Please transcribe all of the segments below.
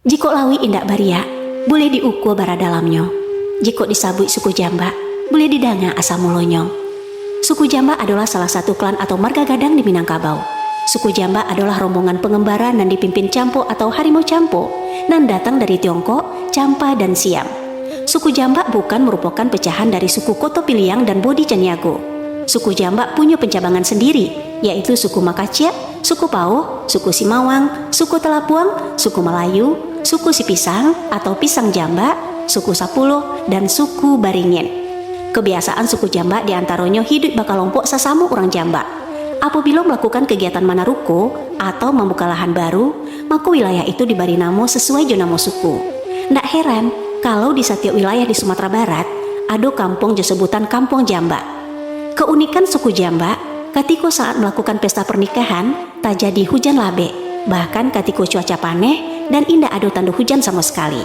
Jiko lawi indak baria, boleh diukur bara dalamnya. Jiko disabui suku Jamba, boleh didanga asa mulonyo. Suku Jamba adalah salah satu klan atau marga gadang di Minangkabau. Suku Jamba adalah rombongan pengembara dan dipimpin Campo atau harimau Campo, dan datang dari Tiongkok, Campa dan Siam. Suku Jamba bukan merupakan pecahan dari suku Koto Piliang dan Bodi Caniago. Suku Jamba punya pencabangan sendiri, yaitu suku Makacia, suku Pao, suku Simawang, suku Telapuang, suku Melayu, suku Sipisang atau Pisang Jamba, suku Sapulo, dan suku Baringin. Kebiasaan suku Jamba diantaranya hidup bakalompok sesama orang Jamba. Apabila melakukan kegiatan manaruko atau membuka lahan baru, maka wilayah itu diberi nama sesuai jonamo suku. Ndak heran kalau di setiap wilayah di Sumatera Barat ada kampung sebutan Kampung Jamba. Keunikan suku Jamba, ketika saat melakukan pesta pernikahan, tak jadi hujan labe, bahkan ketika cuaca paneh dan indah ada tanda hujan sama sekali.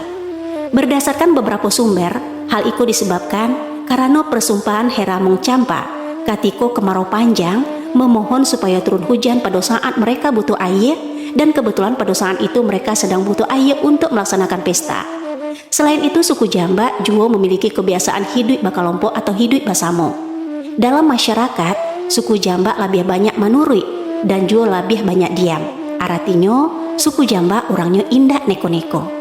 Berdasarkan beberapa sumber, hal itu disebabkan karena persumpahan Heramong Campa, ketika kemarau panjang, memohon supaya turun hujan pada saat mereka butuh air, dan kebetulan pada saat itu mereka sedang butuh air untuk melaksanakan pesta. Selain itu, suku Jamba juga memiliki kebiasaan hidup bakalompok atau hidup basamo. Dalam masyarakat, suku Jamba lebih banyak manurui dan juga lebih banyak diam. Artinya, suku Jamba orangnya indah neko-neko.